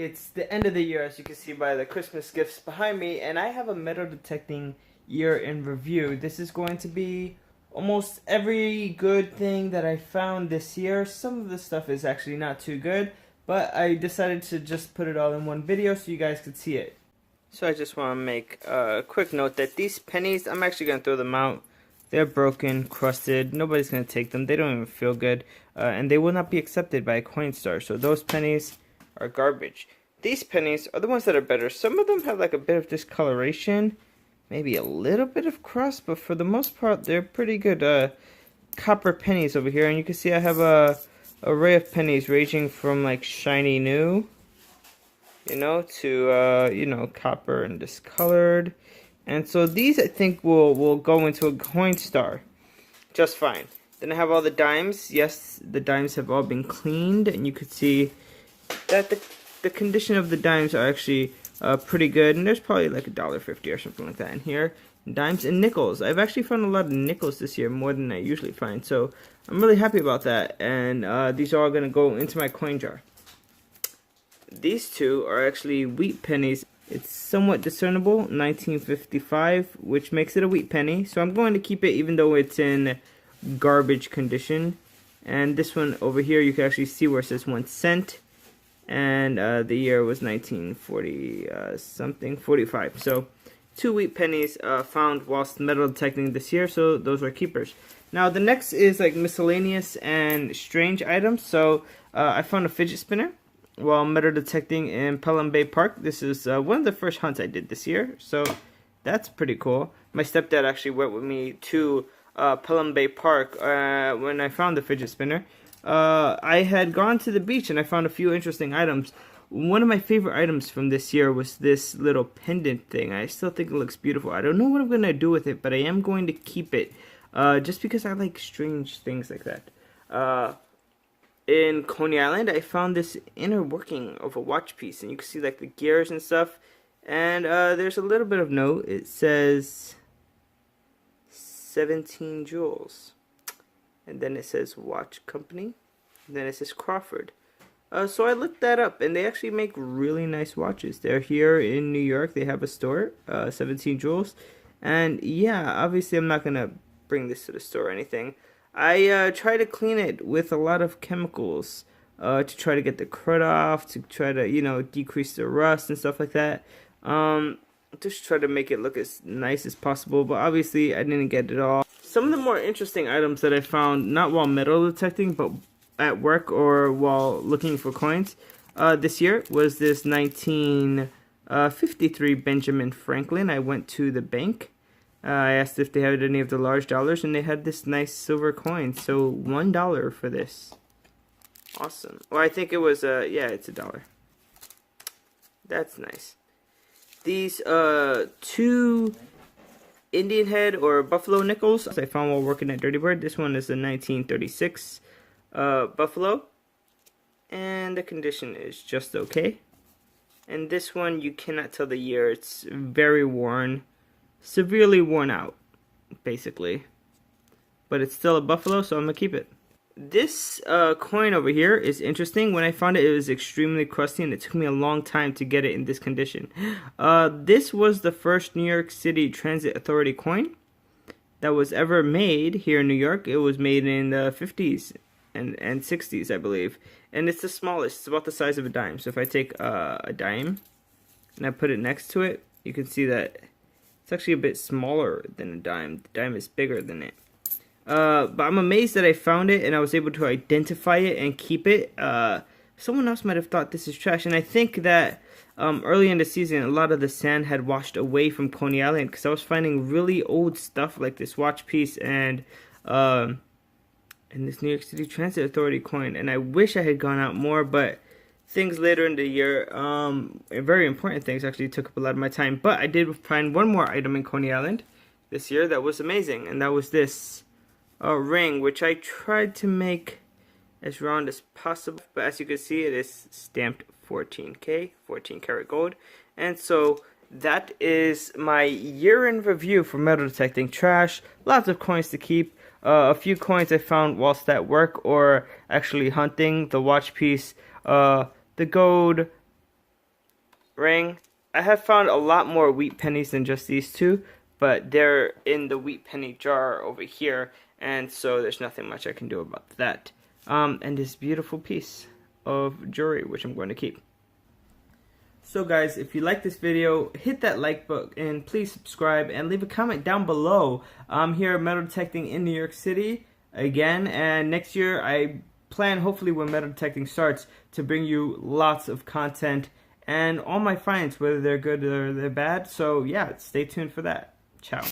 It's the end of the year, as you can see by the Christmas gifts behind me, and I have a metal detecting year in review. This is going to be almost every good thing that I found this year. Some of the stuff is actually not too good, but I decided to just put it all in one video so you guys could see it. So I just want to make a quick note that these pennies, I'm actually going to throw them out. They're broken, crusted, nobody's going to take them, they don't even feel good, and they will not be accepted by a Coinstar, so those pennies are garbage. These pennies are the ones that are better. Some of them have like a bit of discoloration, maybe a little bit of crust, but for the most part they're pretty good copper pennies over here. And you can see I have a array of pennies ranging from like shiny new, you know, to you know, copper and discolored. And so these I think will go into a Coinstar just fine. Then I have all the dimes. Yes, the dimes have all been cleaned, and you could see that the condition of the dimes are actually pretty good. And there's probably like $1.50 or something like that in here. Dimes and nickels. I've actually found a lot of nickels this year, more than I usually find. So I'm really happy about that. And these are all going to go into my coin jar. These two are actually wheat pennies. It's somewhat discernible, 1955, which makes it a wheat penny. So I'm going to keep it even though it's in garbage condition. And this one over here, you can actually see where it says 1 cent. And the year was 1940 something, 45. So 2 wheat pennies found whilst metal detecting this year. So those are keepers. Now the next is like miscellaneous and strange items. So I found a fidget spinner while metal detecting in Pelham Bay Park. This is one of the first hunts I did this year, so that's pretty cool. My stepdad actually went with me to Pelham Bay Park when I found the fidget spinner. I had gone to the beach and I found a few interesting items. One of my favorite items from this year was this little pendant thing. I still think it looks beautiful. I don't know what I'm going to do with it, but I am going to keep it just because I like strange things like that. In Coney Island, I found this inner working of a watch piece, and you can see like the gears and stuff. And there's a little bit of note. It says 17 jewels, and then it says watch company, and then it says Crawford. So I looked that up, and they actually make really nice watches. They're here in New York. They have a store, 17 jewels, and yeah, obviously I'm not gonna bring this to the store or anything. I try to clean it with a lot of chemicals to try to get the crud off, to try to, you know, decrease the rust and stuff like that. Just try to make it look as nice as possible, but obviously I didn't get it all. Some of the more interesting items that I found, not while metal detecting, but at work or while looking for coins this year, was this 1953 Benjamin Franklin. I went to the bank. I asked if they had any of the large dollars, and they had this nice silver coin. So $1 for this. Awesome. Well, I think it was, yeah, it's $1. That's nice. These 2 Indian head or buffalo nickels I found while working at Dirty Bird. This one is a 1936 buffalo, and the condition is just okay. And this one, you cannot tell the year. It's very worn. Severely worn out, basically, but it's still a buffalo, so I'm gonna keep it. This coin over here is interesting. When I found it, it was extremely crusty, and it took me a long time to get it in this condition. This was the first New York City Transit Authority coin that was ever made here in New York. It was made in the 50s and 60s, I believe, and it's the smallest. It's about the size of a dime. So if I take a dime and I put it next to it, you can see that it's actually a bit smaller than a dime. The dime is bigger than it. But I'm amazed that I found it and I was able to identify it and keep it. Someone else might have thought this is trash. And I think that early in the season, a lot of the sand had washed away from Coney Island, because I was finding really old stuff like this watch piece and this New York City Transit Authority coin. And I wish I had gone out more, but things later in the year, very important things, actually took up a lot of my time. But I did find one more item in Coney Island this year that was amazing, and that was this ring, which I tried to make as round as possible. But as you can see, it is stamped 14K, 14 karat gold. And so that is my year in review for metal detecting trash. Lots of coins to keep. A few coins I found whilst at work or actually hunting. The watch piece, the gold ring. I have found a lot more wheat pennies than just these two, but they're in the wheat penny jar over here, and so there's nothing much I can do about that. And this beautiful piece of jewelry, which I'm going to keep. So guys, if you like this video, hit that like button and please subscribe and leave a comment down below. I'm here at metal detecting in New York City again, and next year I plan, hopefully when metal detecting starts, to bring you lots of content and all my finds, whether they're good or they're bad. So yeah, stay tuned for that. Ciao.